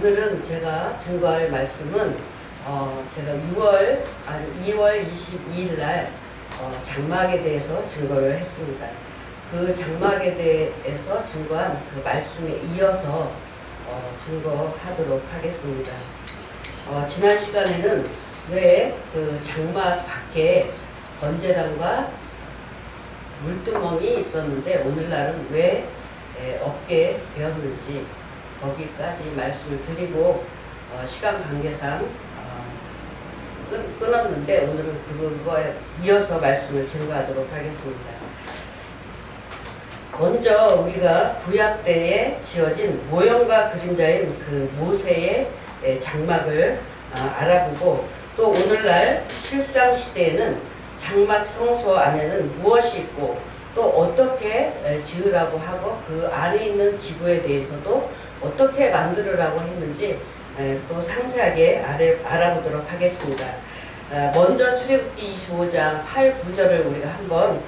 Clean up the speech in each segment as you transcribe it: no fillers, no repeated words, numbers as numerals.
오늘은 제가 증거할 말씀은 제가 2월 22일 날 장막에 대해서 증거를 했습니다. 그 장막에 대해서 증거한 그 말씀에 이어서 증거하도록 하겠습니다. 지난 시간에는 왜 그 장막 밖에 번제단과 물두멍이 있었는데 오늘날은 왜 없게 되었는지 거기까지 말씀을 드리고 시간 관계상 끊었는데 오늘은 그거에 이어서 말씀을 증거하도록 하겠습니다. 먼저 우리가 구약 때에 지어진 모형과 그림자인 그 모세의 장막을 알아보고 또 오늘날 실상 시대에는 장막 성소 안에는 무엇이 있고 또 어떻게 지으라고 하고 그 안에 있는 기구에 대해서도 어떻게 만들으라고 했는지 또 상세하게 알아보도록 하겠습니다. 먼저 출애굽기 25장 8, 9절을 우리가 한번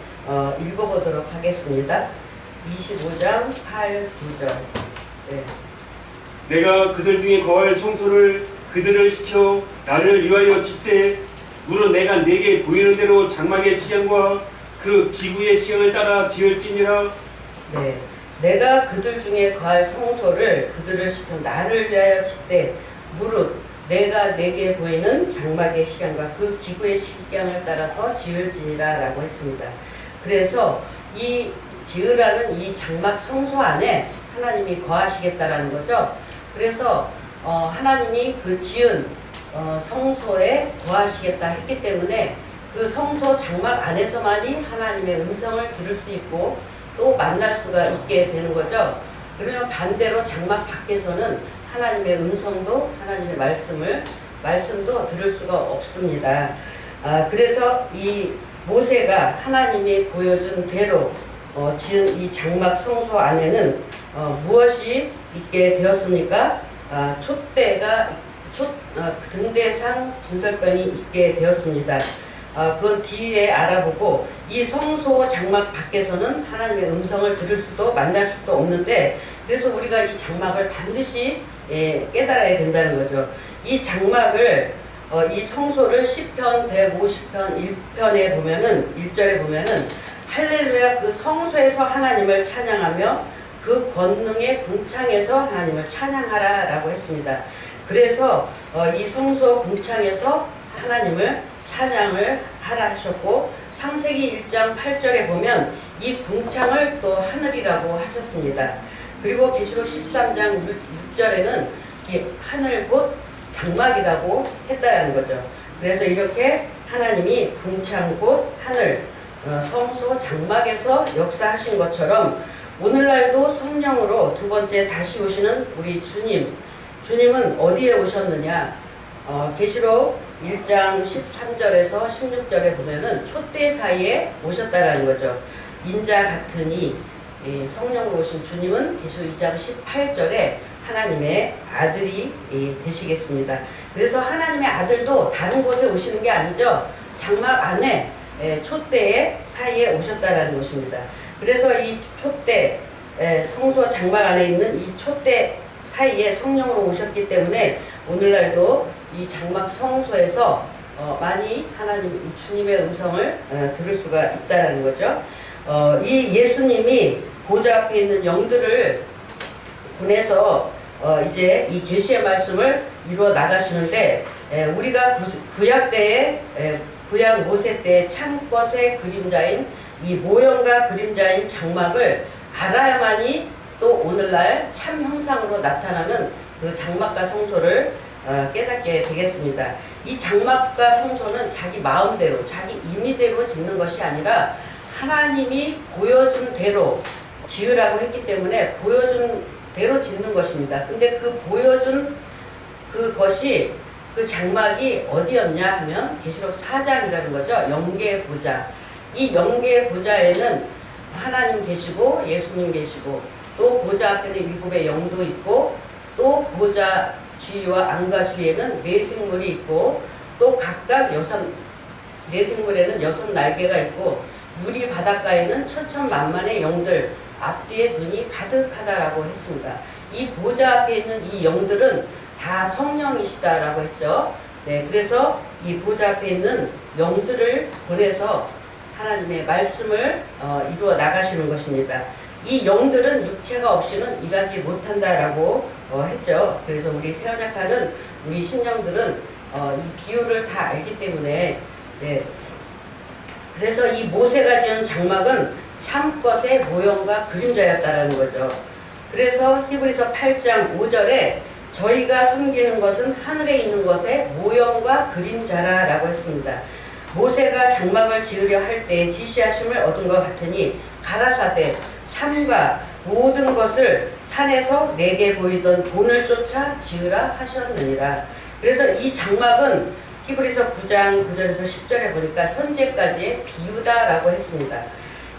읽어보도록 하겠습니다. 25장 8, 9절. 네. 내가 그들 중에 거할 성소를 그들을 시켜 나를 위하여 짓되 무릇 내가 네게 보이는 대로 장막의 시향과 그 기구의 시향을 따라 지을지니라. 네, 내가 그들 중에 거할 성소를 그들을 시켜 나를 위하여 짓되 무릇 내가 내게 보이는 장막의 시향과 그 기구의 시향을 따라서 지을지니라 라고 했습니다. 그래서 이 지으라는 이 장막 성소 안에 하나님이 거하시겠다라는 거죠. 그래서 하나님이 그 지은 성소에 거하시겠다 했기 때문에 그 성소 장막 안에서만이 하나님의 음성을 들을 수 있고 또 만날 수가 있게 되는 거죠. 그러면 반대로 장막 밖에서는 하나님의 음성도 하나님의 말씀도 들을 수가 없습니다. 그래서 이 모세가 하나님이 보여준 대로 지은 이 장막 성소 안에는 무엇이 있게 되었습니까? 등대상 진설병이 있게 되었습니다. 그건 뒤에 알아보고 이 성소 장막 밖에서는 하나님의 음성을 들을 수도 만날 수도 없는데 그래서 우리가 이 장막을 반드시 깨달아야 된다는 거죠. 이 장막을 이 성소를 시편 150편 1편에 보면은 1절에 보면은 할렐루야 그 성소에서 하나님을 찬양하며 그 권능의 궁창에서 하나님을 찬양하라 라고 했습니다. 그래서 이 성소 궁창에서 하나님을 찬양을 하라 하셨고 창세기 1장 8절에 보면 이 궁창을 또 하늘이라고 하셨습니다. 그리고 계시록 13장 6절에는 이 하늘 곧 장막이라고 했다는 거죠. 그래서 이렇게 하나님이 궁창 곧 하늘 성소 장막에서 역사하신 것처럼 오늘날도 성령으로 두 번째 다시 오시는 우리 주님은 어디에 오셨느냐? 계시록 1장 13절에서 16절에 보면은 촛대 사이에 오셨다라는 거죠. 인자 같으니 성령으로 오신 주님은 계시록 2장 18절에 하나님의 아들이 되시겠습니다. 그래서 하나님의 아들도 다른 곳에 오시는 게 아니죠. 장막 안에 촛대 사이에 오셨다라는 것입니다. 그래서 이 촛대 성소 장막 안에 있는 이 촛대 사이에 성령으로 오셨기 때문에 오늘날도 이 장막 성소에서 많이 하나님 주님의 음성을 들을 수가 있다는 거죠. 이 예수님이 보좌 앞에 있는 영들을 보내서 이제 이 계시의 말씀을 이루어 나가시는데 우리가 구약 때에 구약 모세 때 참것의 그림자인 이 모형과 그림자인 장막을 알아야만이 또 오늘날 참 형상으로 나타나는 그 장막과 성소를 깨닫게 되겠습니다. 이 장막과 성소는 자기 마음대로 자기 임의대로 짓는 것이 아니라 하나님이 보여준 대로 지으라고 했기 때문에 보여준 대로 짓는 것입니다. 근데 그 보여준 그것이 그 장막이 어디였냐 하면 계시록 4장이라는 거죠. 영계 보좌. 이 영계 보좌에는 하나님 계시고 예수님 계시고 또 보좌 앞에는 일곱의 영도 있고 또 보좌 주위와 안과 주위에는 네 생물이 있고 또 각각 네 생물에는 6 날개가 있고 유리 바닷가에는 천천만만의 영들 앞뒤에 눈이 가득하다라고 했습니다. 이 보좌 앞에 있는 이 영들은 다 성령이시다라고 했죠. 네, 그래서 이 보좌 앞에 있는 영들을 보내서 하나님의 말씀을 이루어 나가시는 것입니다. 이 영들은 육체가 없이는 일하지 못한다라고 했죠. 그래서 우리 새언약하는 우리 신령들은 이 비유를 다 알기 때문에 네. 그래서 이 모세가 지은 장막은 참것의 모형과 그림자였다라는 거죠. 그래서 히브리서 8장 5절에 저희가 섬기는 것은 하늘에 있는 것의 모형과 그림자라라고 했습니다. 모세가 장막을 지으려 할 때 지시하심을 얻은 것 같으니 가라사대 산과 모든 것을 산에서 내게 보이던 돈을 쫓아 지으라 하셨느니라. 그래서 이 장막은 히브리서 9장 9절에서 10절에 보니까 현재까지의 비유다라고 했습니다.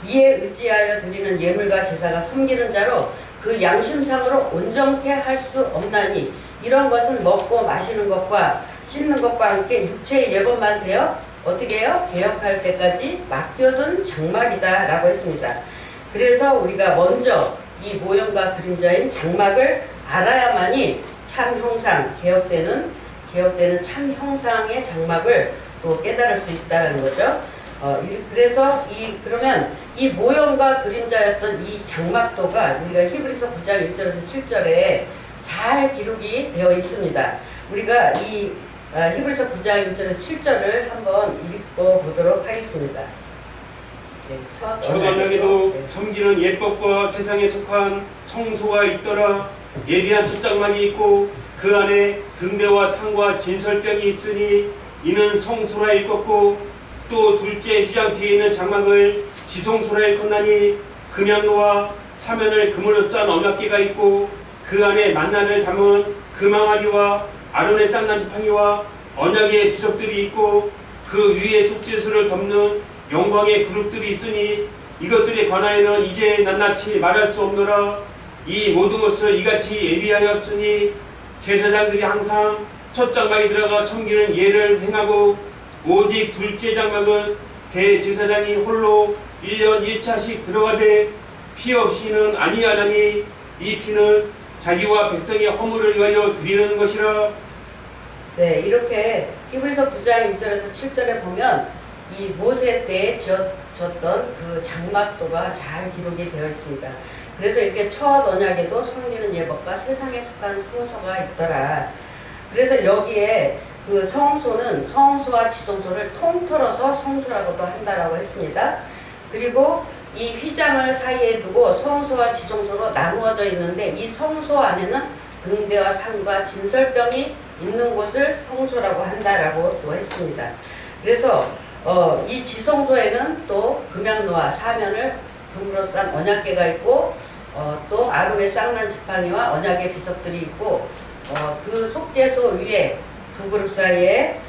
이에 의지하여 드리는 예물과 제사가 섬기는 자로 그 양심상으로 온전케 할 수 없나니 이런 것은 먹고 마시는 것과 씻는 것과 함께 육체의 예법만 되어 어떻게 해요? 개혁할 때까지 맡겨둔 장막이다 라고 했습니다. 그래서 우리가 먼저 이 모형과 그림자인 장막을 알아야만이 참 형상, 개혁되는 참 형상의 장막을 또 깨달을 수 있다는 거죠. 그래서 그러면 이 모형과 그림자였던 이 장막도가 우리가 히브리서 9장 1절에서 7절에 잘 기록이 되어 있습니다. 우리가 이 히브리서 9장 1절에서 7절을 한번 읽어보도록 하겠습니다. 네, 첫 언약에도 섬기는 예법과 세상에 속한 성소가 있더라. 예비한 첫 장막이 있고 그 안에 등대와 상과 진설병이 있으니 이는 성소라 일컫고 또 둘째 휘장 뒤에 있는 장막을 지성소라 일컫나니 금양로와 사면을 금으로 싼 언약궤가 있고 그 안에 만난을 담은 금항아리와 아론의 쌍난 지팡이와 언약의 비석들이 있고 그 위에 속죄소를 덮는 영광의 그룹들이 있으니 이것들에 관하여는 이제 낱낱이 말할 수 없노라. 이 모든 것을 이같이 예비하였으니 제사장들이 항상 첫 장막에 들어가 섬기는 예를 행하고 오직 둘째 장막은 대제사장이 홀로 1년 1차씩 들어가되 피 없이는 아니하나니 이 피는 자기와 백성의 허물을 위하여 드리는 것이라. 네, 이렇게 히브리서 9장 1절에서 7절에 보면 이 모세 때에 지었던 그 장막도가 잘 기록이 되어 있습니다. 그래서 이렇게 첫 언약에도 섬기는 예법과 세상에 속한 성소가 있더라. 그래서 여기에 그 성소는 성소와 지성소를 통틀어서 성소라고도 한다라고 했습니다. 그리고 이 휘장을 사이에 두고 성소와 지성소로 나누어져 있는데 이 성소 안에는 등대와 상과 진설병이 있는 곳을 성소라고 한다라고 또 했습니다. 그래서 이 지성소에는 또 금양로와 사면을 금으로 싼 언약궤가 있고 또 아론의 쌍난 지팡이와 언약의 비석들이 있고 그 속죄소 위에 두 그룹 사이에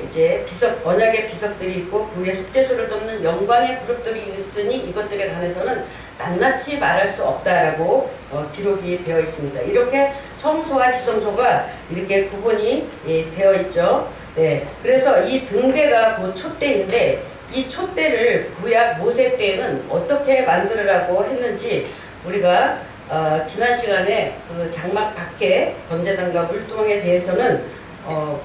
이제 언약의 비석들이 있고 그 위에 속죄소를 덮는 영광의 그룹들이 있으니 이것들에 관해서는 낱낱이 말할 수 없다라고 기록이 되어 있습니다. 이렇게 성소와 지성소가 이렇게 구분이 되어 있죠. 네, 그래서 이 등대가 그 촛대인데 이 촛대를 구약 모세 때에는 어떻게 만들으라고 했는지 우리가 지난 시간에 그 장막 밖에 번제단과 물두멍에 대해서는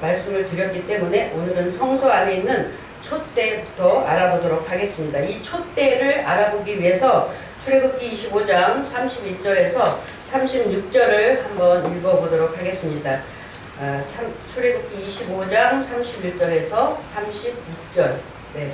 말씀을 드렸기 때문에 오늘은 성소 안에 있는 촛대부터 알아보도록 하겠습니다. 이 촛대를 알아보기 위해서 출애굽기 25장 31절에서 36절을 한번 읽어보도록 하겠습니다. 출애굽기 25장 31절에서 36절. 네.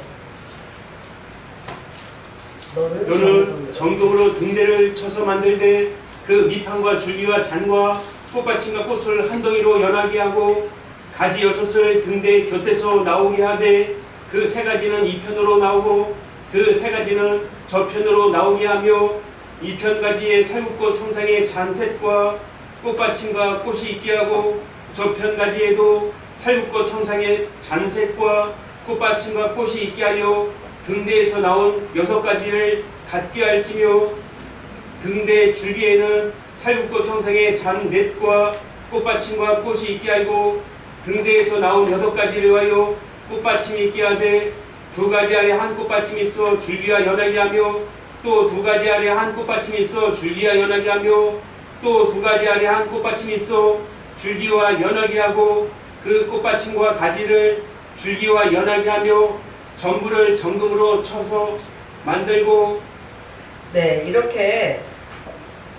너는 정금으로 등대를 쳐서 만들되 그 밑판과 줄기와 잔과 꽃받침과 꽃을 한 덩이로 연하게 하고 가지 6을 등대 곁에서 나오게 하되 그 3가지는 이 편으로 나오고 그 3가지는 저편으로 나오게 하며 이 편 가지에 살구꽃 형상의 잔셋과 꽃받침과 꽃이 있게 하고 저편 가지에도 살구꽃 형상의 잔셋과 꽃받침과 꽃이 있게 하여 등대에서 나온 6가지를 갖게 할지며 등대 줄기에는 살구꽃 형상의 잔넷과 꽃받침과 꽃이 있게 하고 등대에서 나온 6가지를 위하여 꽃받침이 있게 하되 2가지 아래 한 꽃받침이 있어 줄기와 연하게 하며 또 2가지 아래 한 꽃받침이 있어 줄기와 연하게 하며 또 두 가지 안에 한 꽃받침이 있어 줄기와 연하게 하고 그 꽃받침과 가지를 줄기와 연하게 하며 전부를 정금으로 쳐서 만들고. 네, 이렇게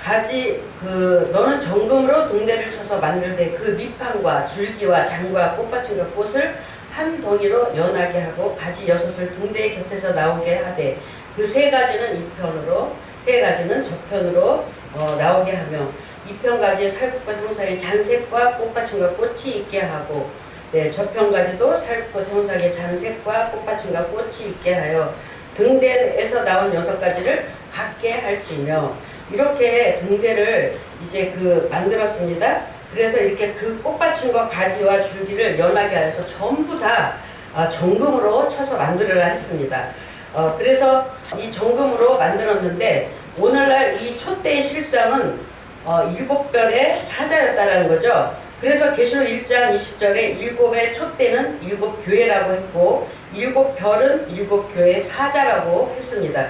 가지 너는 정금으로 등대를 쳐서 만들되 그 밑판과 줄기와 장과 꽃받침과 꽃을 한 덩이로 연하게 하고 가지 6을 등대의 곁에서 나오게 하되 그 3가지는 이편으로 3가지는 저편으로 나오게 하며 이편가지의 살붙과 형상의 잔색과 꽃받침과 꽃이 있게 하고, 네, 저편가지도 살붙과 형상의 잔색과 꽃받침과 꽃이 있게 하여 등대에서 나온 6가지를 같게 할지며. 이렇게 등대를 이제 만들었습니다. 그래서 이렇게 그 꽃받침과 가지와 줄기를 연하게 하여서 전부 다 정금으로 쳐서 만들어라 했습니다. 그래서 이 정금으로 만들었는데 오늘날 이 촛대의 실상은 7별의 사자였다라는 거죠. 그래서 계시록 1장 20절에 7의 촛대는 7교회라고 했고 7별은 7교회의 사자라고 했습니다.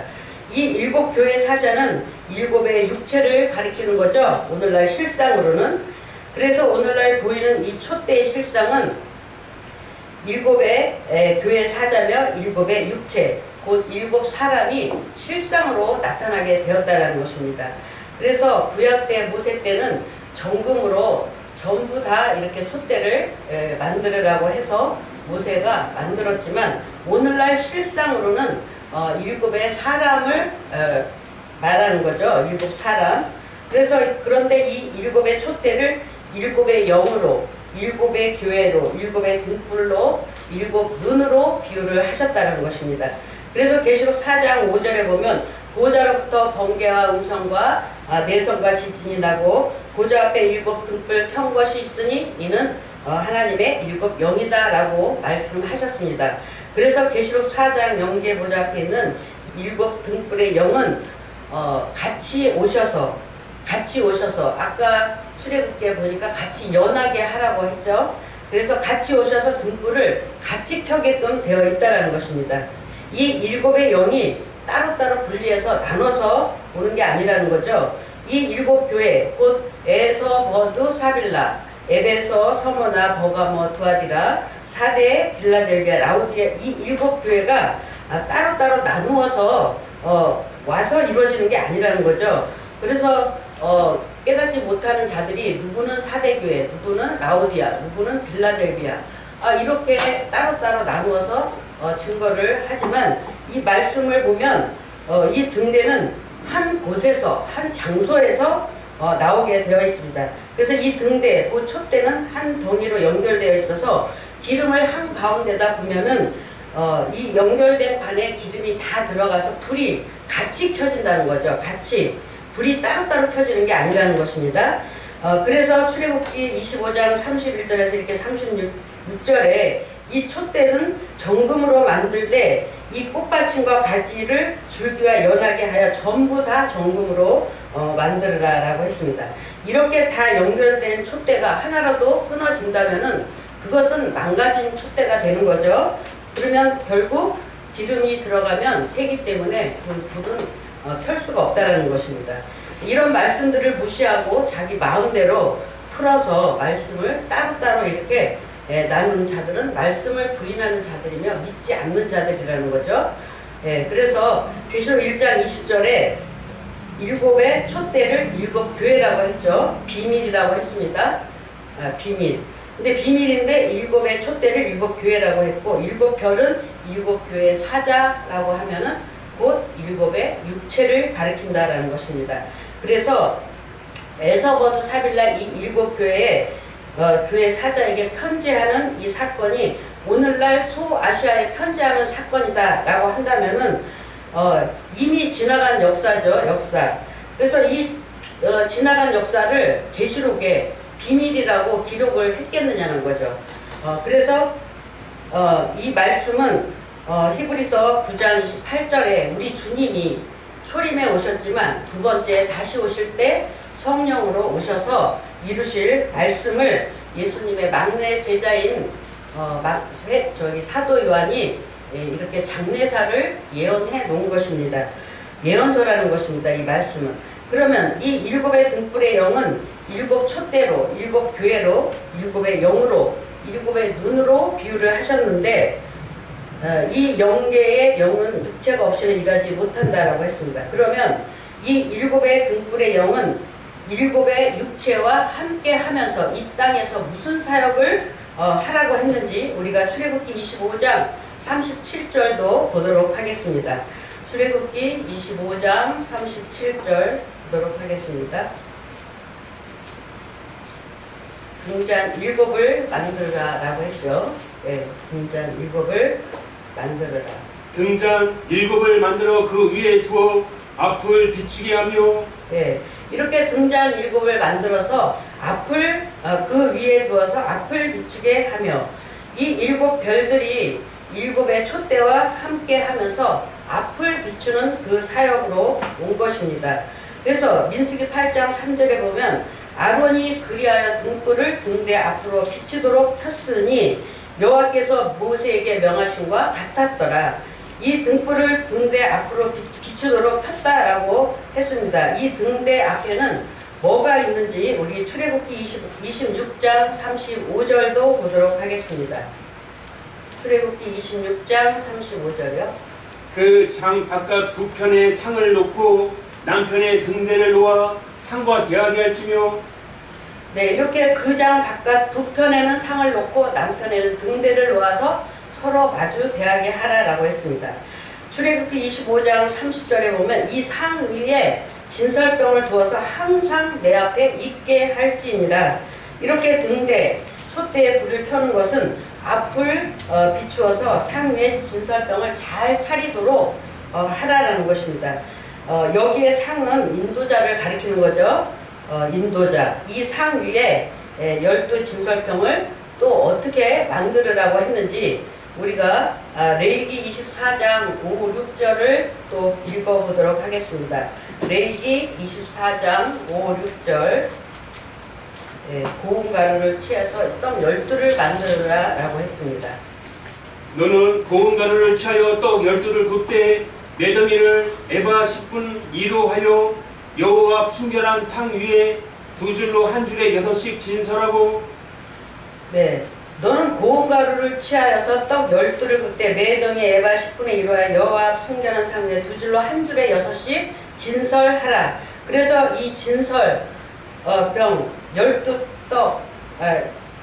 이 7교회의 사자는 7의 육체를 가리키는 거죠. 오늘날 실상으로는. 그래서 오늘날 보이는 이 촛대의 실상은 7의 교회 사자며 7의 육체, 곧 7사람이 실상으로 나타나게 되었다는 것입니다. 그래서 구약 때 모세 때는 정금으로 전부 다 이렇게 촛대를 만들으라고 해서 모세가 만들었지만 오늘날 실상으로는 7의 사람을 말하는 거죠. 7사람. 그래서 그런데 이 7의 촛대를 7의 영으로, 7의 교회로, 7의 등불로, 7눈으로 비유를 하셨다는 것입니다. 그래서 계시록 4장 5절에 보면 보좌로부터 번개와 음성과 내성과 지진이 나고 보좌 앞에 7 등불 켠 것이 있으니 이는 하나님의 7 영이다 라고 말씀하셨습니다. 그래서 계시록 4장 영계 보좌 앞에 있는 7 등불의 영은 같이 오셔서 아까 출애굽기에 보니까 같이 연하게 하라고 했죠. 그래서 같이 오셔서 등불을 같이 켜게끔 되어 있다는 것입니다. 이 7의 영이 따로따로 분리해서 나눠서 오는 게 아니라는 거죠. 이 7교회 곧 에서 버드 사빌라, 에베소, 서머나, 버가모, 두아디라, 사대, 빌라델비아, 라우디아 이 7교회가 따로따로 나누어서 와서 이루어지는 게 아니라는 거죠. 그래서 깨닫지 못하는 자들이 누구는 사대교회, 누구는 라우디아, 누구는 빌라델비아 이렇게 따로따로 나누어서 증거를 하지만 이 말씀을 보면 이 등대는 한 곳에서 한 장소에서 나오게 되어 있습니다. 그래서 이 등대, 그 촛대는 한 덩이로 연결되어 있어서 기름을 한 가운데다 보면은 이 연결된 관에 기름이 다 들어가서 불이 같이 켜진다는 거죠. 같이 불이 따로따로 켜지는 게 아니라는 것입니다. 그래서 출애굽기 25장 31절에서 이렇게 36절에 이 촛대는 정금으로 만들 때 이 꽃받침과 가지를 줄기와 연하게 하여 전부 다 정금으로 만들으라 라고 했습니다. 이렇게 다 연결된 촛대가 하나라도 끊어진다면은 그것은 망가진 촛대가 되는 거죠. 그러면 결국 기름이 들어가면 새기 때문에 그 불은 켤 수가 없다라는 것입니다. 이런 말씀들을 무시하고 자기 마음대로 풀어서 말씀을 따로따로 이렇게 나누는 자들은 말씀을 부인하는 자들이며 믿지 않는 자들이라는 거죠. 그래서 계시록 1장 20절에 7의 촛대를 7교회라고 했죠. 비밀이라고 했습니다. 비밀. 근데 비밀인데 7의 촛대를 7교회라고 했고 7별은 7교회 사자라고 하면은 곧 7의 육체를 가리킨다라는 것입니다. 그래서 에서버드 사빌라 이 7교회의 교회 사자에게 편지하는 이 사건이 오늘날 소아시아에 편지하는 사건이다 라고 한다면은 이미 지나간 역사죠. 역사. 그래서 이 지나간 역사를 계시록에 비밀이라고 기록을 했겠느냐는 거죠. 그래서 이 말씀은 히브리서 9장 28절에 우리 주님이 초림에 오셨지만 두 번째 다시 오실 때 성령으로 오셔서 이루실 말씀을 예수님의 막내 제자인 사도 요한이 이렇게 장례사를 예언해 놓은 것입니다. 예언서라는 것입니다. 이 말씀은. 그러면 이 일곱의 등불의 영은 일곱 촛대로, 일곱 교회로, 일곱의 영으로, 일곱의 눈으로 비유를 하셨는데 이 영계의 영은 육체가 없이는 일하지 못한다라고 했습니다. 그러면 이 일곱의 등불의 영은 일곱의 육체와 함께 하면서 이 땅에서 무슨 사역을 하라고 했는지 우리가 출애굽기 25장 37절도 보도록 하겠습니다. 출애굽기 25장 37절 보도록 하겠습니다. 등잔 일곱을 만들라 라고 했죠. 네, 등잔 일곱을 만들어라. 등잔 일곱을 만들어 그 위에 두어 앞을 비추게 하며 네, 이렇게 등잔 일곱을 만들어서 앞을 그 위에 두어서 앞을 비추게 하며 이 일곱 별들이 일곱의 촛대와 함께 하면서 앞을 비추는 그 사역으로 온 것입니다. 그래서 민수기 8장 3절에 보면 아론이 그리하여 등불을 등대 앞으로 비치도록 켰으니 여호와께서 모세에게 명하신과 같았더라. 이 등불을 등대 앞으로 비추도록 켰다라고 했습니다. 이 등대 앞에는 뭐가 있는지 우리 출애굽기 26장 35절도 보도록 하겠습니다. 출애굽기 26장 35절이요. 그 장 바깥 두 편에 상을 놓고 남편의 등대를 놓아 상과 대하게 할지며 네, 이렇게 그 장 바깥 두 편에는 상을 놓고 남편에는 등대를 놓아서 서로 마주 대하게 하라라고 했습니다. 출애굽기 25장 30절에 보면 이 상 위에 진설병을 두어서 항상 내 앞에 있게 할지니라. 이렇게 등대, 촛대에 불을 켜는 것은 앞을 비추어서 상 위에 진설병을 잘 차리도록 하라라는 것입니다. 여기에 상은 인도자를 가리키는 거죠. 인도자. 이 상 위에 12 진설병을 또 어떻게 만들으라고 했는지 우리가 레위기 24장 5, 6절을 또 읽어보도록 하겠습니다. 레위기 24장 5, 6절 고운 가루를 취해서 떡 12를 만들으라 라고 했습니다. 너는 고운 가루를 취하여 떡 12를 굽되 네 덩이를 에바 10분 2로 하여 여호와 앞 순결한 상 위에 두 줄로 한 줄에 6씩 진설하고 네, 너는 고운 가루를 취하여서 떡 12를 굽되 네 덩이 에바 10분의 1로 하여 여호와 앞 순결한 상 위에 두 줄로 한 줄에 6씩 진설하라. 그래서 이 진설 병 12떡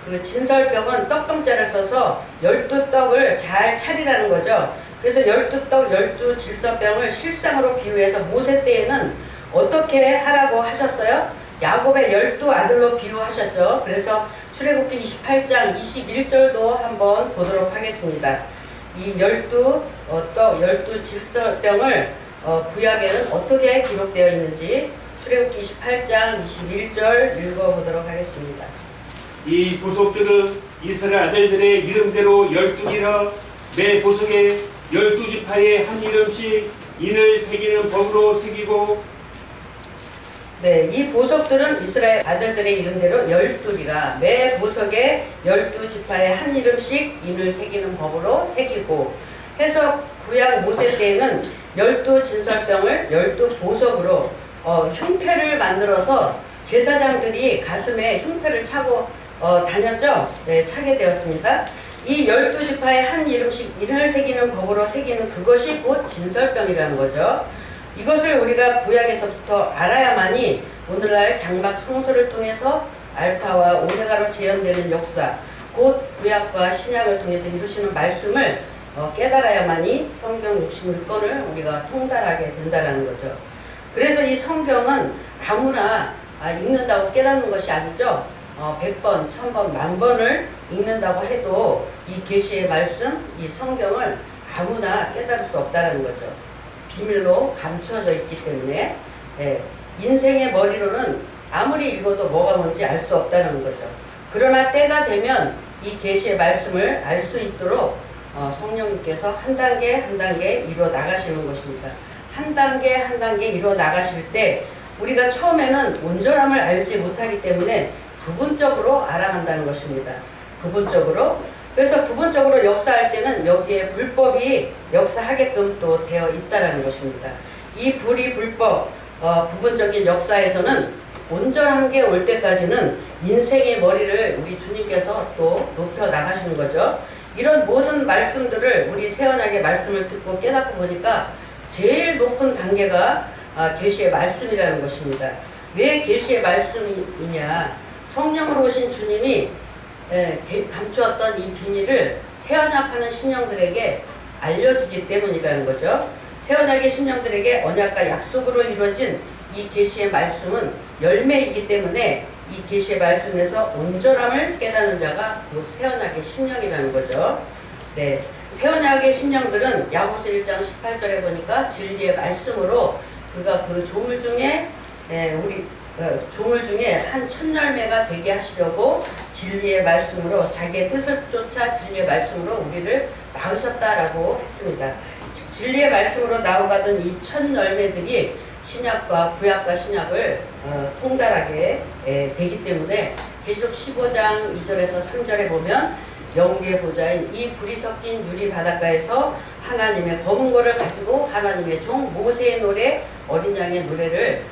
그 진설병은 떡병자를 써서 12떡을 잘 차리라는 거죠. 그래서 12떡 12질서병을 실상으로 비유해서 모세 때에는 어떻게 하라고 하셨어요? 야곱의 12아들로 비유하셨죠. 그래서 출애굽기 28장 21절도 한번 보도록 하겠습니다. 이 12떡 12질서병을 구약에는 어떻게 기록되어 있는지 출애굽기 28장 21절 읽어보도록 하겠습니다. 이 보석들은 이스라엘 아들들의 이름대로 12개라 매 보석에 12지파에 한 이름씩 인을 새기는 법으로 새기고 네, 이 보석들은 이스라엘 아들들의 이름대로 12이라 매 보석에 12지파에 한 이름씩 인을 새기는 법으로 새기고 해서 구약 모세 때에는 12진설병을 12보석으로 흉패를 만들어서 제사장들이 가슴에 흉패를 차고 다녔죠. 네, 차게 되었습니다. 이 12지파에 한 이름씩 인을 새기는 법으로 새기는 그것이 곧 진설병이라는 거죠. 이것을 우리가 구약에서부터 알아야만이 오늘날 장막 성소를 통해서 알파와 오메가로 재현되는 역사, 곧 구약과 신약을 통해서 이루시는 말씀을 깨달아야만이 성경 66권을 우리가 통달하게 된다는 거죠. 그래서 이 성경은 아무나 읽는다고 깨닫는 것이 아니죠. 100번, 1000번, 10,000번을 읽는다고 해도 이 계시의 말씀, 이 성경을 아무나 깨달을 수 없다는 거죠. 비밀로 감춰져 있기 때문에 인생의 머리로는 아무리 읽어도 뭐가 뭔지 알 수 없다는 거죠. 그러나 때가 되면 이 계시의 말씀을 알 수 있도록 성령님께서 한 단계 한 단계 이루어 나가시는 것입니다. 한 단계 한 단계 이루어 나가실 때 우리가 처음에는 온전함을 알지 못하기 때문에 부분적으로 알아간다는 것입니다. 부분적으로. 그래서 부분적으로 역사할 때는 여기에 불법이 역사하게끔 또 되어 있다는 것입니다. 이 불이 불법, 부분적인 역사에서는 온전한 게 올 때까지는 인생의 머리를 우리 주님께서 또 높여 나가시는 거죠. 이런 모든 말씀들을 우리 새언약의 말씀을 듣고 깨닫고 보니까 제일 높은 단계가 계시의 말씀이라는 것입니다. 왜 계시의 말씀이냐? 성령으로 오신 주님이 감추었던 이 비밀을 새언약하는 신령들에게 알려주기 때문이라는 거죠. 새언약의 신령들에게 언약과 약속으로 이루어진 이 계시의 말씀은 열매이기 때문에 이 계시의 말씀에서 온전함을 깨닫는 자가 그 새언약의 신령이라는 거죠. 네, 새언약의 신령들은 야고보서 1장 18절에 보니까 진리의 말씀으로 그가 그 조물 중에 조물 중에 한 첫 열매가 되게 하시려고 진리의 말씀으로 자기의 뜻을 쫓아 진리의 말씀으로 우리를 낳으셨다라고 했습니다. 진리의 말씀으로 나오가던 이 첫 열매들이 신약과 구약과 신약을 통달하게 되기 때문에 계시록 15장 2절에서 3절에 보면 영계 보좌인 이 불이 섞인 유리 바닷가에서 하나님의 검은 고를 가지고 하나님의 종 모세의 노래 어린 양의 노래를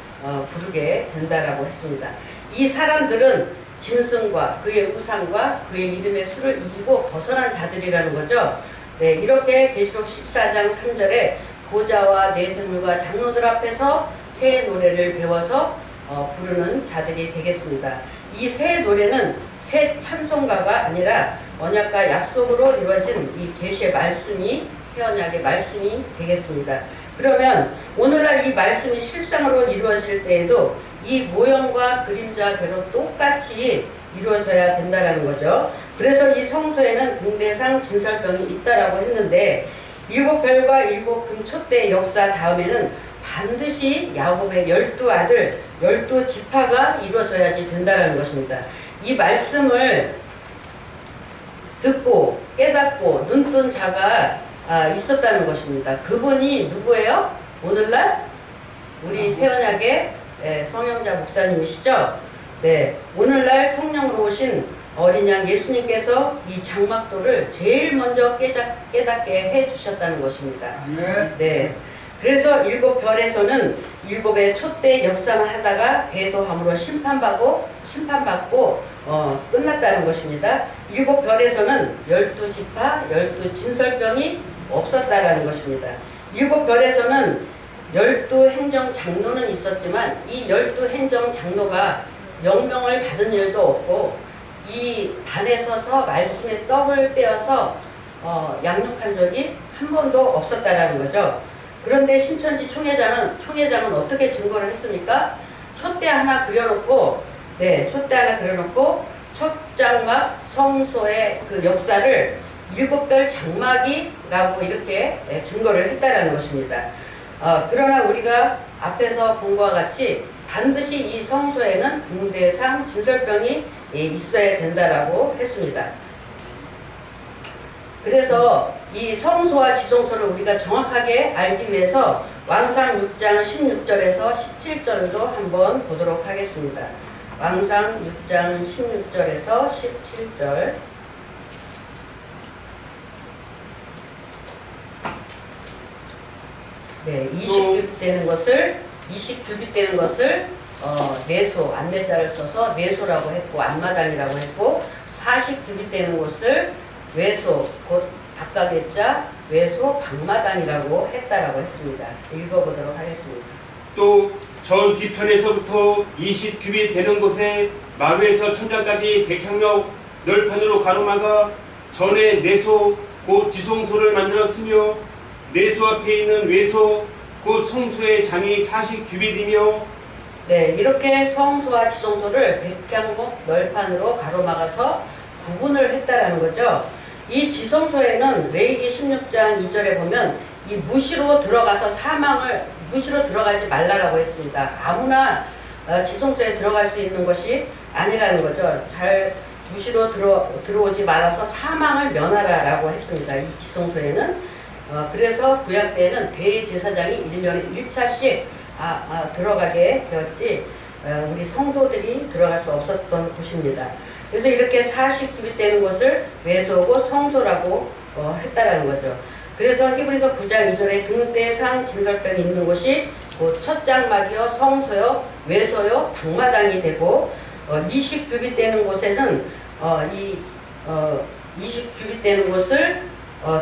부르게 된다라고 했습니다. 이 사람들은 짐승과 그의 우상과 그의 이름의 수를 이기고 벗어난 자들이라는 거죠. 네, 이렇게 계시록 14장 3절에 보좌와 내세물과 장로들 앞에서 새 노래를 배워서 부르는 자들이 되겠습니다. 이 새 노래는 새 찬송가가 아니라 언약과 약속으로 이루어진 이 계시의 말씀이 새 언약의 말씀이 되겠습니다. 그러면 오늘날 이 말씀이 실상으로 이루어질 때에도 이 모형과 그림자대로 똑같이 이루어져야 된다는 거죠. 그래서 이 성소에는 등대상 진설병이 있다라고 했는데 7별과 7금 촛대 역사 다음에는 반드시 야곱의 12아들 12지파가 이루어져야지 된다는 것입니다. 이 말씀을 듣고 깨닫고 눈뜬 자가 있었다는 것입니다. 그분이 누구예요? 오늘날 우리 새언약의 성령자 목사님이시죠? 네, 오늘날 성령으로 오신 어린 양 예수님께서 이 장막도를 제일 먼저 깨닫게 해주셨다는 것입니다. 네, 그래서 7별에서는 7의 촛대 역사만 하다가 배도함으로 심판받고 끝났다는 것입니다. 7별에서는 12지파, 12진설병이 없었다라는 것입니다. 7별에서는 12행정장로는 있었지만 이 12행정장로가 영명을 받은 일도 없고 이 단에 서서 말씀의 떡을 떼어서 양육한 적이 한 번도 없었다라는 거죠. 그런데 신천지 총회장은 어떻게 증거를 했습니까? 촛대 하나 그려놓고 첫 장막 성소의 그 역사를 7별 장막이라고 이렇게 증거를 했다라는 것입니다. 그러나 우리가 앞에서 본 것과 같이 반드시 이 성소에는 등대상 진설병이 있어야 된다라고 했습니다. 그래서 이 성소와 지성소를 우리가 정확하게 알기 위해서 왕상 6장 16절에서 17절도 한번 보도록 하겠습니다. 왕상 6장 16절에서 17절. 네, 20규빗 되는 것을 내소, 안내자를 써서 내소라고 했고 안마당이라고 했고 40규빗 되는 것을 외소, 곧 박가계자, 외소, 박마당이라고 했다라고 했습니다. 읽어보도록 하겠습니다. 또 전 뒤편에서부터 20규빗 되는 곳에 마루에서 천장까지 백향목 널판으로 가로막아 전에 내소 곧 지성소를 만들었으며 내소 앞에 있는 외소 곧 성소의 장이 40규빗이며 네, 이렇게 성소와 지성소를 백향목 널판으로 가로막아서 구분을 했다라는 거죠. 이 지성소에는 레위기 16장 2절에 보면 이 무시로 들어가지 말라라고 했습니다. 아무나 지성소에 들어갈 수 있는 것이 아니라는 거죠. 무시로 들어오지 말아서 사망을 면하라라고 했습니다. 이 지성소에는. 그래서 구약 때에는 대제사장이 1년에 1차씩 들어가게 되었지 우리 성도들이 들어갈 수 없었던 곳입니다. 그래서 이렇게 40규빗 되는 것을 외소고 성소라고 했다라는 거죠. 그래서 히브리서 9장 2절에 등대상 진설병이 있는 곳이 첫 장막이요, 성소요, 외소요, 방마당이 되고 20규빗 되는 곳에는 20규빗 되는 곳을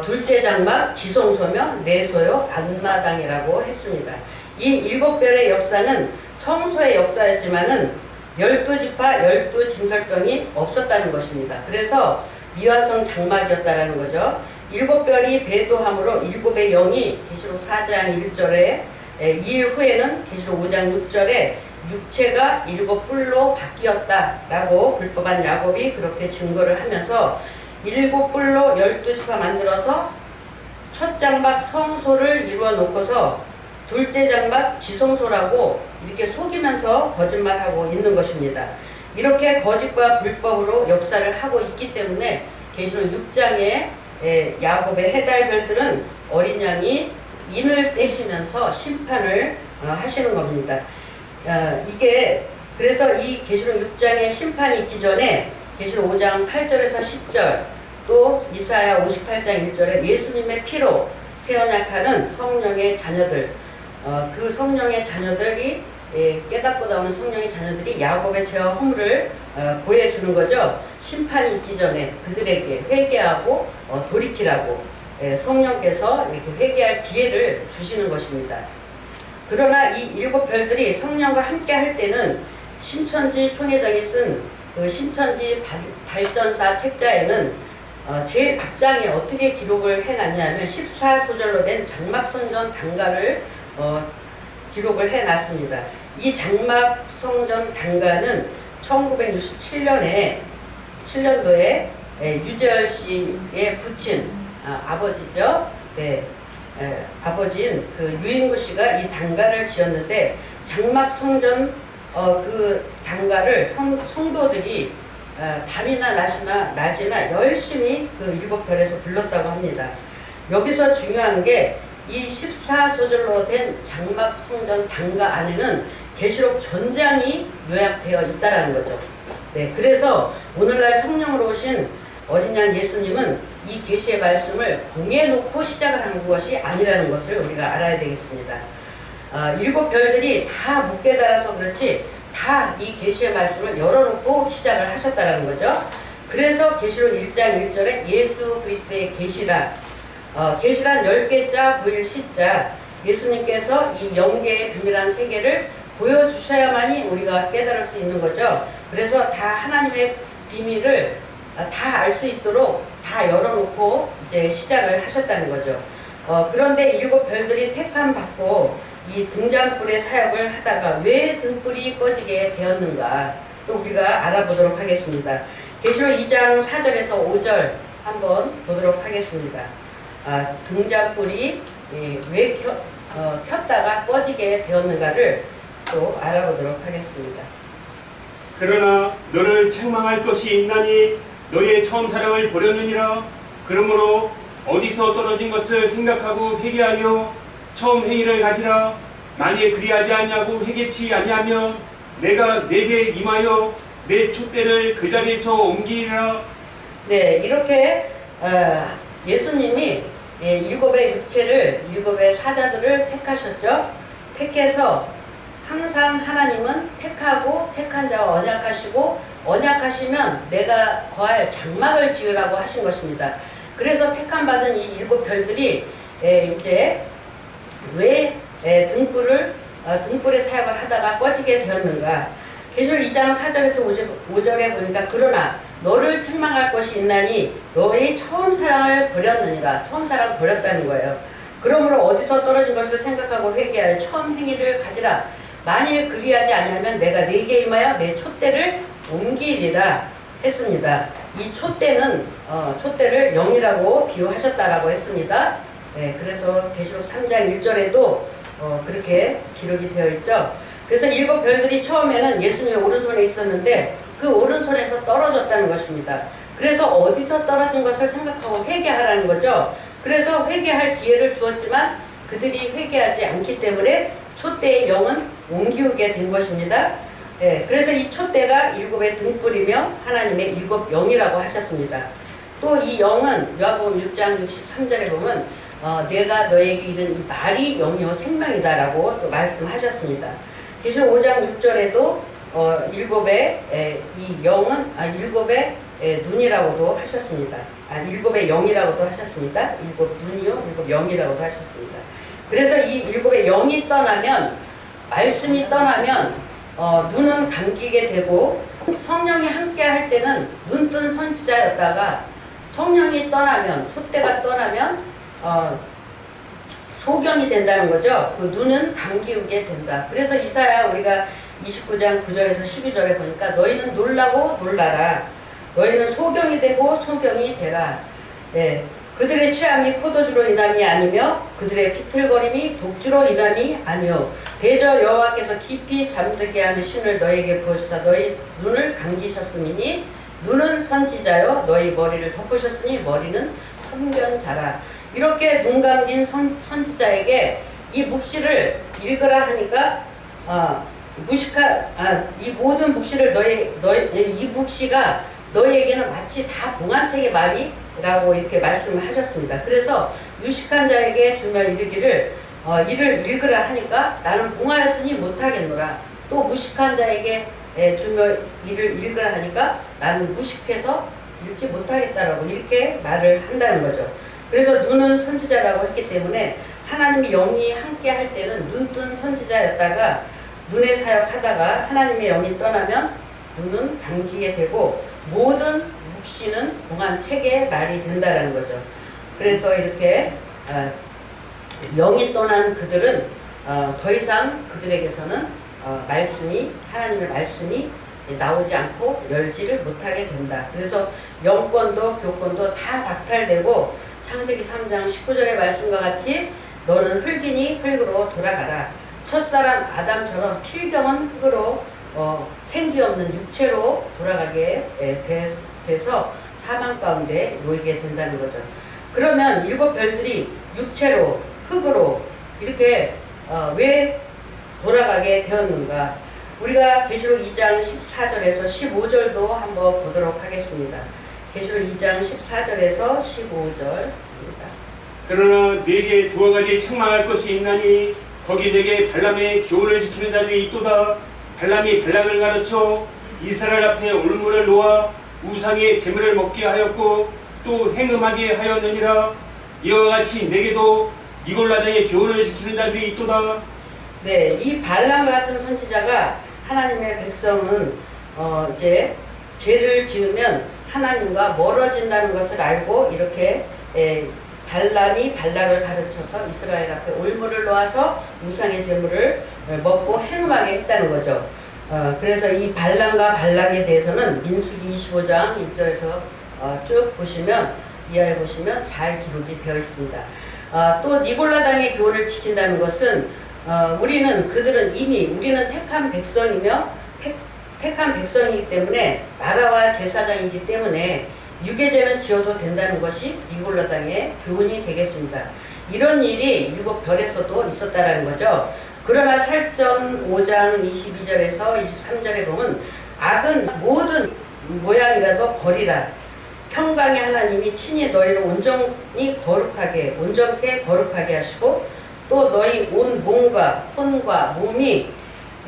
둘째 장막, 지성소며 내소요, 안마당이라고 했습니다. 이 7별의 역사는 성소의 역사였지만은 12지파, 12진설병이 없었다는 것입니다. 그래서 미화성 장막이었다라는 거죠. 7별이 배도함으로 7의 영이 계시록 4장 1절에 2일 후에는 계시록 5장 6절에 육체가 7뿔로 바뀌었다라고 불법한 야곱이 그렇게 증거를 하면서 7뿔로 12지파 만들어서 첫 장막 성소를 이루어 놓고서 둘째 장막 지성소라고 이렇게 속이면서 거짓말하고 있는 것입니다. 이렇게 거짓과 불법으로 역사를 하고 있기 때문에 계시록 6장에 야곱의 해달별들은 어린 양이 인을 떼시면서 심판을 하시는 겁니다. 이게 그래서 이 계시록 6장에 심판이 있기 전에 계시록 5장 8절에서 10절 또 이사야 58장 1절에 예수님의 피로 새 언약하는 성령의 자녀들 그 성령의 자녀들이 깨닫고 나오는 성령의 자녀들이 야곱의 죄와 허물을 보여주는 거죠. 심판이 있기 전에 그들에게 회개하고 돌이키라고 성령께서 이렇게 회개할 기회를 주시는 것입니다. 그러나 이 7별들이 성령과 함께 할 때는 신천지 총회장이 쓴 그 신천지 발전사 책자에는 제일 앞장에 어떻게 기록을 해놨냐면 14소절로 된 장막성전 단가를 기록을 해놨습니다. 이 장막성전 단가는 1967년도에 유재열 씨의 부친 아버지죠. 네, 아버지인 그 유인구 씨가 이 단가를 지었는데 장막성전 그 단가를 성도들이 밤이나 낮이나 열심히 그 7별에서 불렀다고 합니다. 여기서 중요한 게 이 14소절로 된 장막성전 단가 안에는 계시록 전장이 요약되어 있다는 거죠. 네, 그래서 오늘날 성령으로 오신 어린 양 예수님은 이 계시의 말씀을 공해놓고 시작을 한 것이 아니라는 것을 우리가 알아야 되겠습니다. 7별들이 다 못 깨달아서 그렇지 다 이 계시의 말씀을 열어놓고 시작을 하셨다는 거죠. 그래서 계시록 1장 1절에 예수 그리스도의 계시라 계시란 10개자 무일 시자 예수님께서 이 영계의 비밀한 세계를 보여주셔야만이 우리가 깨달을 수 있는 거죠. 그래서 다 하나님의 비밀을 다 알 수 있도록 다 열어놓고 이제 시작을 하셨다는 거죠. 그런데 7별들이 택함 받고 이 등잔불의 사역을 하다가 왜 등불이 꺼지게 되었는가 또 우리가 알아보도록 하겠습니다. 계시록 2장 4절에서 5절 한번 보도록 하겠습니다. 등잔불이 왜 켰다가 꺼지게 되었는가를 또 알아보도록 하겠습니다. 그러나 너를 책망할 것이 있나니 너의 처음 사랑을 버렸느니라. 그러므로 어디서 떨어진 것을 생각하고 회개하여 처음 행위를 가지라. 만일 그리하지 않냐고 회개치 아니하면 내가 내게 임하여 내 촛대를 그 자리에서 옮기리라. 네, 이렇게 예수님이 7의 육체를 7의 사자들을 택하셨죠. 택해서 항상 하나님은 택하고 택한 자와 언약하시고 언약하시면 내가 거할 장막을 지으라고 하신 것입니다. 그래서 택함 받은 이 7별들이 이제 왜 등불의 사역을 하다가 꺼지게 되었는가. 계시록 2장 4절에서 5절에 보니까 그러나 너를 책망할 것이 있나니 너의 처음 사랑을 버렸느니라. 처음 사랑을 버렸다는 거예요. 그러므로 어디서 떨어진 것을 생각하고 회개하여 처음 행위를 가지라. 만일 그리하지 아니하면 내가 네게 임하여 내 촛대를 옮기리라 했습니다. 이 촛대는 촛대를 영이라고 비유하셨다라고 했습니다. 네, 그래서 계시록 3장 1절에도 그렇게 기록이 되어 있죠. 그래서 7별들이 처음에는 예수님의 오른손에 있었는데 그 오른손에서 떨어졌다는 것입니다. 그래서 어디서 떨어진 것을 생각하고 회개하라는 거죠. 그래서 회개할 기회를 주었지만 그들이 회개하지 않기 때문에 촛대의 영은 옮기게 된 것입니다. 네, 그래서 이 촛대가 7의 등불이며 하나님의 7 영이라고 하셨습니다. 또 이 영은 요한복음 6장 63절에 보면 내가 너에게 이른 이 말이 영이요 생명이다라고 또 말씀하셨습니다. 계시록 5장 6절에도 이 영은 일곱의 눈이라고도 하셨습니다. 일곱의 영이라고도 하셨습니다. 일곱 눈이요, 일곱 영이라고도 하셨습니다. 그래서 이 일곱의 영이 떠나면, 말씀이 떠나면 눈은 감기게 되고, 성령이 함께 할 때는 눈뜬 선지자였다가 성령이 떠나면, 촛대가 떠나면 소경이 된다는 거죠. 그 눈은 감기게 된다. 그래서 이사야 우리가 29장 9절에서 12절에 보니까 너희는 놀라고 놀라라. 너희는 소경이 되고 소경이 되라. 예, 그들의 취함이 포도주로 인함이 아니며 그들의 비틀거림이 독주로 인함이 아니요 대저 여호와께서 깊이 잠들게 하는 신을 너희에게 부어주사 너희 눈을 감기셨음이니 눈은 선지자요 너희 머리를 덮으셨으니 머리는 선견자라. 이렇게 눈 감긴 선지자에게 이 묵시를 읽으라 하니까 이 모든 묵시를 이 묵시가 너희에게는 마치 다 봉안책의 말이라고 이렇게 말씀을 하셨습니다. 그래서 유식한 자에게 주며 이르기를 이를 읽으라 하니까 나는 봉하였으니 못하겠노라. 또 무식한 자에게 주며 이를 읽으라 하니까 나는 무식해서 읽지 못하겠다라고 이렇게 말을 한다는 거죠. 그래서 눈은 선지자라고 했기 때문에 하나님이 영이 함께 할 때는 눈뜬 선지자였다가 눈의 사역하다가 하나님의 영이 떠나면 눈은 감기게 되고 모든 묵시는 봉안책의 말이 된다는 거죠. 그래서 이렇게 영이 떠난 그들은 더 이상 그들에게서는 하나님의 말씀이 나오지 않고 열지를 못하게 된다. 그래서 영권도 교권도 다 박탈되고 창세기 3장 19절의 말씀과 같이 너는 흙이니 흙으로 돌아가라. 첫사람 아담처럼 필경은 흙으로 생기 없는 육체로 돌아가게 돼서 사망 가운데 놓이게 된다는 거죠. 그러면 일곱 별들이 육체로 흙으로 이렇게 왜 돌아가게 되었는가? 우리가 계시록 2장 14절에서 15절도 한번 보도록 하겠습니다. 계시록 2장 14절에서 15절입니다. 그러나 네게 두어 가지 책망할 것이 있나니 거기 내게 발람의 교훈을 지키는 자들이 있도다. 발람이 발락을 가르쳐 이스라엘 앞에 올무를 놓아 우상의 제물을 먹게 하였고 또 행음하게 하였느니라. 이와 같이 내게도 니골라당의 교훈을 지키는 자들이 있도다. 네, 이 발람 같은 선지자가 하나님의 백성은 이제 죄를 지으면 하나님과 멀어진다는 것을 알고 이렇게 발람이 발락을 가르쳐서 이스라엘 앞에 올무를 놓아서 우상의 제물을 먹고 행음하게 했다는 거죠. 그래서 이 발람과 발락에 대해서는 민수기 25장 1절에서 쭉 보시면 이하에 보시면 잘 기록이 되어 있습니다. 또 니골라당의 교훈을 지킨다는 것은 우리는 택한 백성이며 택한 백성이기 때문에 나라와 제사장이기 때문에 유괴죄는 지어도 된다는 것이 니골라당의 교훈이 되겠습니다. 이런 일이 일곱 별에서도 있었다라는 거죠. 그러나 살전 5장 22절에서 23절에 보면 악은 모든 모양이라도 버리라. 평강의 하나님이 친히 너희를 온전케 거룩하게 하시고 또 너희 온 몸과 혼과 몸이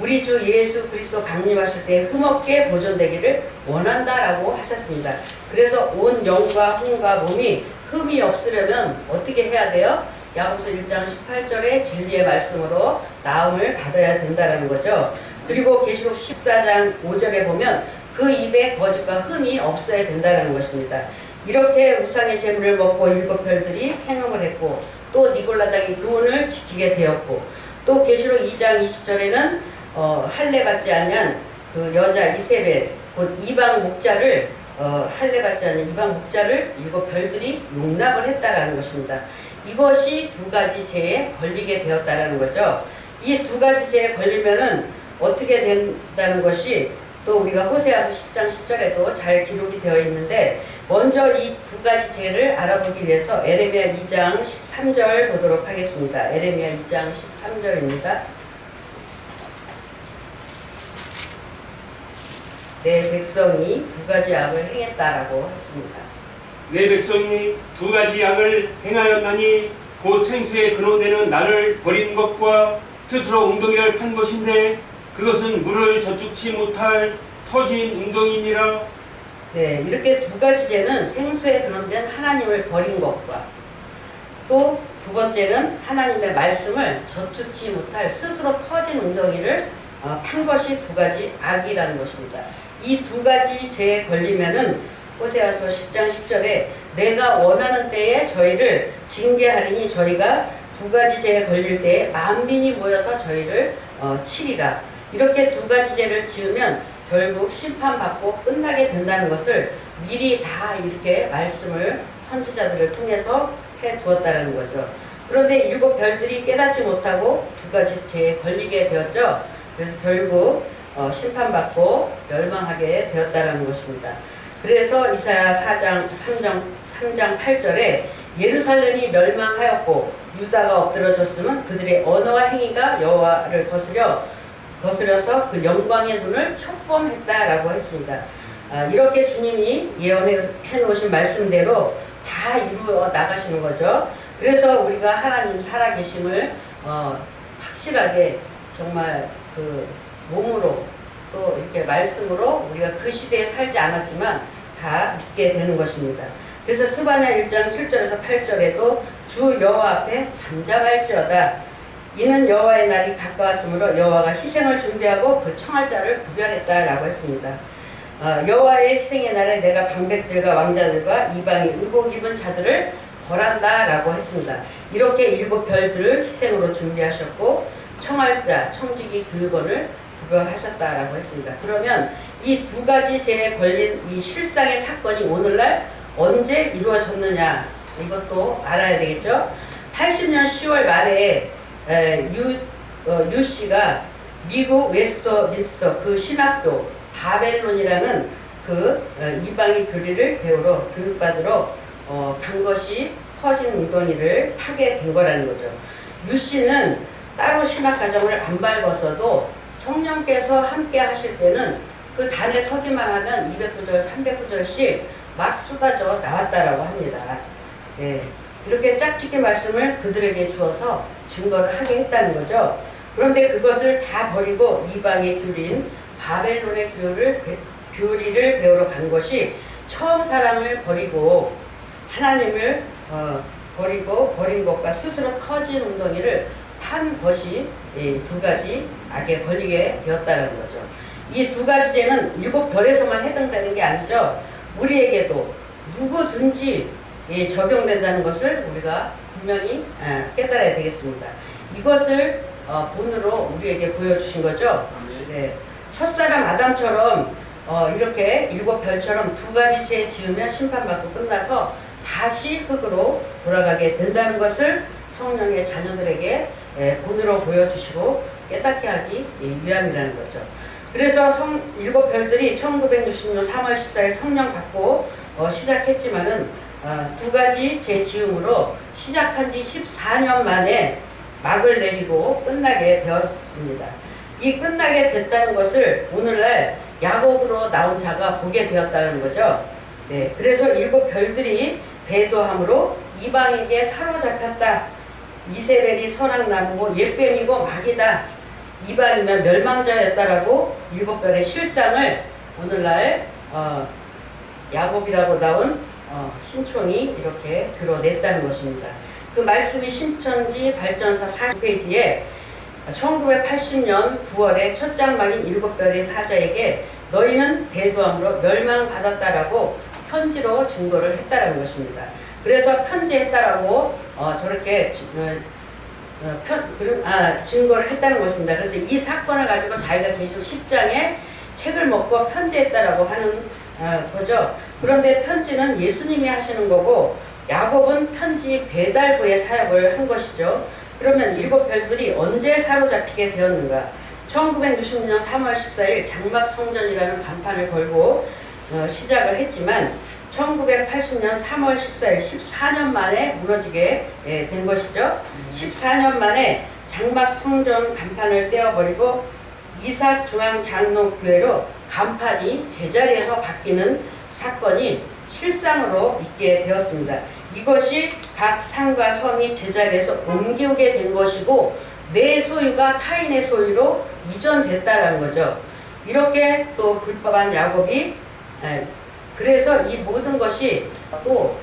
우리 주 예수 그리스도 강림하실 때 흠없게 보존되기를 원한다라고 하셨습니다. 그래서 온 영과 혼과 몸이 흠이 없으려면 어떻게 해야 돼요? 야고보서 1장 18절의 진리의 말씀으로 나음을 받아야 된다는 거죠. 그리고 계시록 14장 5절에 보면 그 입에 거짓과 흠이 없어야 된다는 것입니다. 이렇게 우상의 제물을 먹고 일곱 별들이 행음을 했고 또 니골라당의 교훈을 지키게 되었고 또 계시록 2장 20절에는 할례 받지 아니한 그 여자 이세벨 곧 이방 목자를 할례 받지 않은 이방 목자를 일곱 별들이 용납을 했다라는 것입니다. 이것이 두 가지 죄에 걸리게 되었다라는 거죠. 이 두 가지 죄에 걸리면은 어떻게 된다는 것이 또 우리가 호세아서 10장 10절에도 잘 기록이 되어 있는데 먼저 이 두 가지 죄를 알아보기 위해서 에레미야 2장 13절 보도록 하겠습니다. 에레미야 2장 13절입니다. 내 백성이 두 가지 악을 행했다라고 했습니다. 내 백성이 두 가지 악을 행하였나니 곧 생수의 근원되는 나를 버린 것과 스스로 웅덩이를 판 것인데 그것은 물을 저축치 못할 터진 웅덩이니라. 네, 이렇게 두 가지 죄는 생수에 근원된 하나님을 버린 것과 또 두 번째는 하나님의 말씀을 저축치 못할 스스로 터진 웅덩이를 판 것이 두 가지 악이라는 것입니다. 이 두 가지 죄에 걸리면은 호세아서 10장 10절에 내가 원하는 때에 저희를 징계하리니 저희가 두 가지 죄에 걸릴 때에 만민이 모여서 저희를 치리라. 이렇게 두 가지 죄를 지으면 결국 심판받고 끝나게 된다는 것을 미리 다 이렇게 말씀을 선지자들을 통해서 해 두었다는 거죠. 그런데 일곱 별들이 깨닫지 못하고 두 가지 죄에 걸리게 되었죠. 그래서 결국 심판받고 멸망하게 되었다는 것입니다. 그래서 이사야 4장 3장 8절에 예루살렘이 멸망하였고 유다가 엎드러졌으면 그들의 언어와 행위가 여호와를 거스려서 그 영광의 눈을 촉범했다라고 했습니다. 이렇게 주님이 예언해 놓으신 말씀대로 다 이루어 나가시는 거죠. 그래서 우리가 하나님 살아계심을 확실하게 정말 그 몸으로 또 이렇게 말씀으로 우리가 그 시대에 살지 않았지만 다 믿게 되는 것입니다. 그래서 스바냐 1장 7절에서 8절에도 주 여호와 앞에 잠잠할지어다. 이는 여호와의 날이 가까웠으므로 여호와가 희생을 준비하고 그 청할 자를 구별했다라고 했습니다. 여호와의 희생의 날에 내가 방백들과 왕자들과 이방의 의복 입은 자들을 벌한다라고 했습니다. 이렇게 일곱 별들을 희생으로 준비하셨고 청할 자, 청지기 글건을 구별하셨다라고 했습니다. 그러면 이 두 가지 죄에 걸린 이 실상의 사건이 오늘날 언제 이루어졌느냐 이것도 알아야 되겠죠. 80년 10월 말에 유 씨가 미국 웨스트민스터 그 신학교 바벨론이라는 그 이방의 교리를 배우러 교육받으러 간 것이 터진 웅덩이를 파게 된 거라는 거죠. 유 씨는 따로 신학 과정을 안 밟았어도 성령께서 함께 하실 때는 그 단에 서기만 하면 200구절, 300구절씩 막 쏟아져 나왔다라고 합니다. 네, 이렇게 짝짓기 말씀을 그들에게 주어서 증거를 하게 했다는 거죠. 그런데 그것을 다 버리고 이방의 교리인 바벨론의 교리를 배우러 간 것이 처음 사랑을 버리고 하나님을 버린 것과 스스로 터진 웅덩이를 판 것이 두 가지 악에 걸리게 되었다는 거죠. 이 두 가지 죄는 일곱 별에서만 해당되는 게 아니죠. 우리에게도 누구든지 적용된다는 것을 우리가 분명히 깨달아야 되겠습니다. 이것을 본으로 우리에게 보여주신 거죠. 네. 첫사람 아담처럼 이렇게 일곱 별처럼 두 가지 죄 지으면 심판받고 끝나서 다시 흙으로 돌아가게 된다는 것을 성령의 자녀들에게 본으로 보여주시고 깨닫게 하기 위함이라는 거죠. 그래서 일곱 별들이 1966년 3월 14일 성령 받고 시작했지만은 두 가지 죄 지음으로 시작한 지 14년 만에 막을 내리고 끝나게 되었습니다. 이 끝나게 됐다는 것을 오늘날 야곱으로 나온 자가 보게 되었다는 거죠. 네, 그래서 일곱 별들이 배도함으로 이방에게 사로잡혔다. 이세벨이 선악 나무고 옛뱀이고 마귀다. 이방이면 멸망자였다라고 일곱 별의 실상을 오늘날 야곱이라고 나온 신촌이 이렇게 드러냈다는 것입니다. 그 말씀이 신천지 발전서 40페이지에 1980년 9월에 첫 장막인 일곱 별의 사자에게 너희는 배도함으로 멸망받았다라고 편지로 증거를 했다라는 것입니다. 그래서 편지했다라고 저렇게 증거를 했다는 것입니다. 그래서 이 사건을 가지고 자기가 계시록 10장에 책을 먹고 편지했다라고 하는 거죠. 그런데 편지는 예수님이 하시는 거고 야곱은 편지 배달부의 사역을 한 것이죠. 그러면 일곱 별들이 언제 사로잡히게 되었는가? 1966년 3월 14일 장막 성전이라는 간판을 걸고 시작을 했지만 1980년 3월 14일 14년 만에 무너지게 된 것이죠. 14년 만에 장막 성전 간판을 떼어버리고 이삭중앙장로교회로 간판이 제자리에서 바뀌는 사건이 실상으로 있게 되었습니다. 이것이 각 산과 섬이 제자리에서 옮기게 된 것이고 내 소유가 타인의 소유로 이전됐다라는 거죠. 이렇게 또 불법한 야곱이 그래서 이 모든 것이 또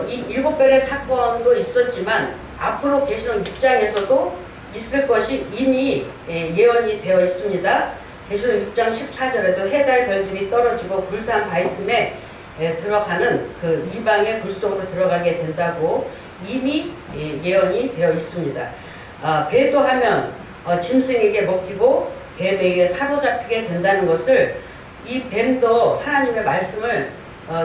이 7별의 사건도 있었지만 앞으로 계시록 6장에서도 있을 것이 이미 예언이 되어 있습니다. 계시록 6장 14절에도 해달 별들이 떨어지고 불산 바위 틈에 들어가는 그 이방의 굴 속으로 들어가게 된다고 이미 예언이 되어 있습니다. 배도하면 짐승에게 먹히고 뱀에게 사로잡히게 된다는 것을 이 뱀도 하나님의 말씀을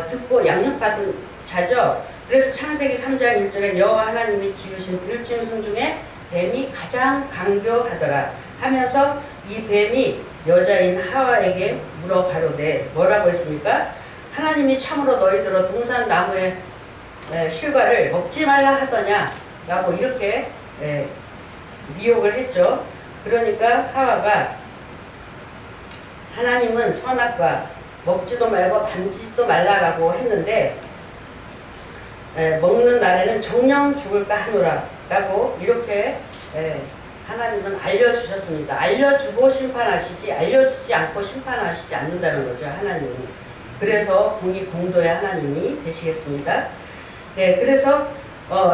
듣고 양육받은 자죠. 그래서 창세기 3장 1절에 여호와 하나님이 지으신 들짐승 중에 뱀이 가장 강교하더라 하면서 이 뱀이 여자인 하와에게 물어 가로되 뭐라고 했습니까? 하나님이 참으로 너희들로 동산 나무의 실과를 먹지 말라 하더냐 라고 이렇게 미혹을 했죠. 그러니까 하와가 하나님은 선악과 먹지도 말고 만지지도 말라라고 했는데 먹는 날에는 정령 죽을까 하노라 라고 이렇게 하나님은 알려주셨습니다. 알려주고 심판하시지 알려주지 않고 심판하시지 않는다는 거죠. 하나님은. 그래서 공의공도의 하나님이 되시겠습니다. 그래서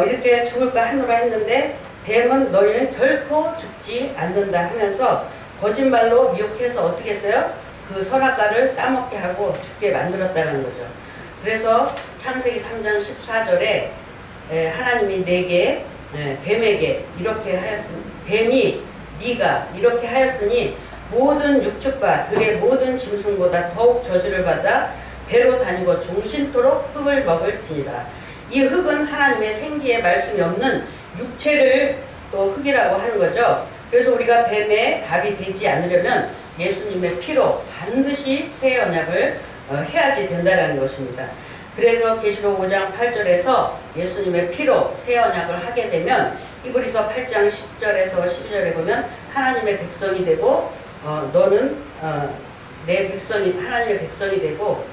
이렇게 죽을까 하노라 했는데 뱀은 너희는 결코 죽지 않는다 하면서 거짓말로 미혹해서 어떻게 했어요? 그 선악과를 따먹게 하고 죽게 만들었다는 거죠. 그래서 창세기 3장 14절에 하나님이 내게 뱀에게 이렇게 하였으니 뱀이 네가 이렇게 하였으니 모든 육축과 들의 모든 짐승보다 더욱 저주를 받아 배로 다니고 종신토록 흙을 먹을지니라. 이 흙은 하나님의 생기의 말씀이 없는 육체를 또 흙이라고 하는 거죠. 그래서 우리가 뱀의 밥이 되지 않으려면 예수님의 피로 반드시 새 언약을 해야지 된다는 것입니다. 그래서 계시록 5장 8절에서 예수님의 피로 새 언약을 하게 되면 히브리서 8장 10절에서 12절에 보면 하나님의 백성이 되고 너는 내 백성이 하나님의 백성이 되고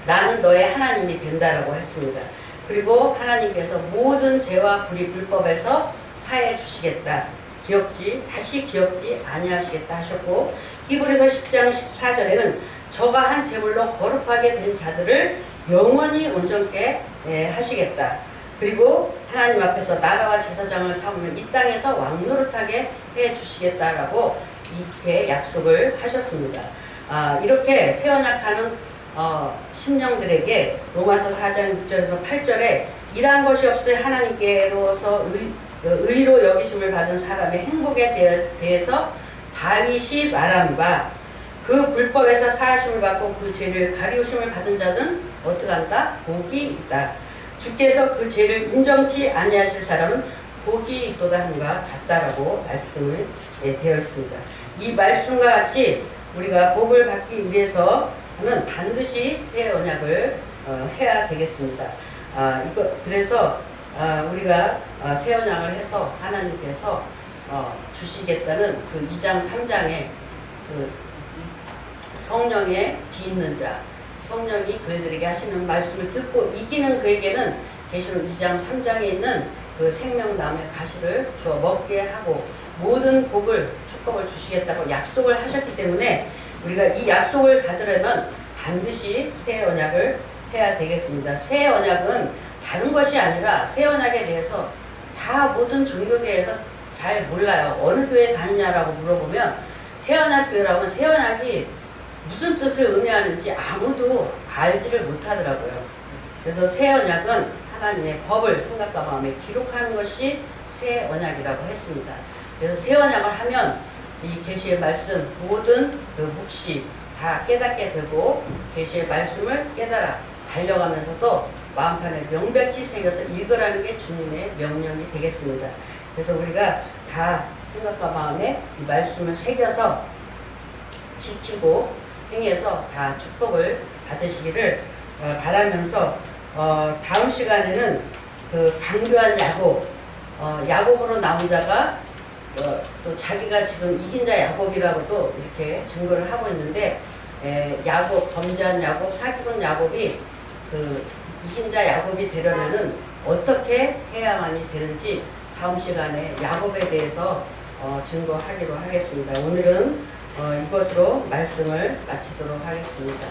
나는 너의 하나님이 된다라고 했습니다. 그리고 하나님께서 모든 죄와 불법에서 사해 주시겠다. 다시 기억지 아니하시겠다 하셨고 히브리서 10장 14절에는 저가 한 제물로 거룩하게 된 자들을 영원히 온전케 하시겠다. 그리고 하나님 앞에서 나라와 제사장을 삼으면 이 땅에서 왕노릇하게 해 주시겠다라고 이렇게 약속을 하셨습니다. 이렇게 새 언약하는 심령들에게 로마서 4장 6절에서 8절에 이러한 것이 없을 하나님께로서 의로 여기심을 받은 사람의 행복에 대해서 다윗이 말한 바 그 불법에서 사하심을 받고 그 죄를 가리우심을 받은 자는 어떻게 한다? 복이 있다. 주께서 그 죄를 인정치 아니하실 사람은 복이 있도다 함과 같다라고 말씀을 되어 있습니다. 이 말씀과 같이 우리가 복을 받기 위해서는 반드시 새 언약을 해야 되겠습니다. 그래서 우리가 새 언약을 해서 하나님께서 주시겠다는 그 2장 3장에 그 성령의 비있는 자, 성령이 그들에게 하시는 말씀을 듣고 이기는 그에게는 계시록 2장 3장에 있는 그 생명나무의 가시를 주어 먹게 하고 모든 축복을 주시겠다고 약속을 하셨기 때문에 우리가 이 약속을 받으려면 반드시 새 언약을 해야 되겠습니다. 새 언약은 다른 것이 아니라 새 언약에 대해서 다 모든 종교계에서 잘 몰라요. 어느 교회 다니냐라고 물어보면 새 언약 교회라고 하면 새 언약이 무슨 뜻을 의미하는지 아무도 알지를 못하더라고요. 그래서 새 언약은 하나님의 법을 생각과 마음에 기록하는 것이 새 언약이라고 했습니다. 그래서 새 언약을 하면 이 계시의 말씀 모든 그 묵시 다 깨닫게 되고 계시의 말씀을 깨달아 달려가면서도 마음편에 명백히 새겨서 읽으라는 게 주님의 명령이 되겠습니다. 그래서 우리가 다 생각과 마음에 이 말씀을 새겨서 지키고 행해서 다 축복을 받으시기를 바라면서 다음 시간에는 그 강교한 야곱으로 나온 자가 또 자기가 지금 이긴 자 야곱이라고도 이렇게 증거를 하고 있는데 야곱, 범죄한 야곱, 사기꾼 야곱이 그 이신자 야곱이 되려면은 어떻게 해야만이 되는지 다음 시간에 야곱에 대해서 증거하기로 하겠습니다. 오늘은 이것으로 말씀을 마치도록 하겠습니다.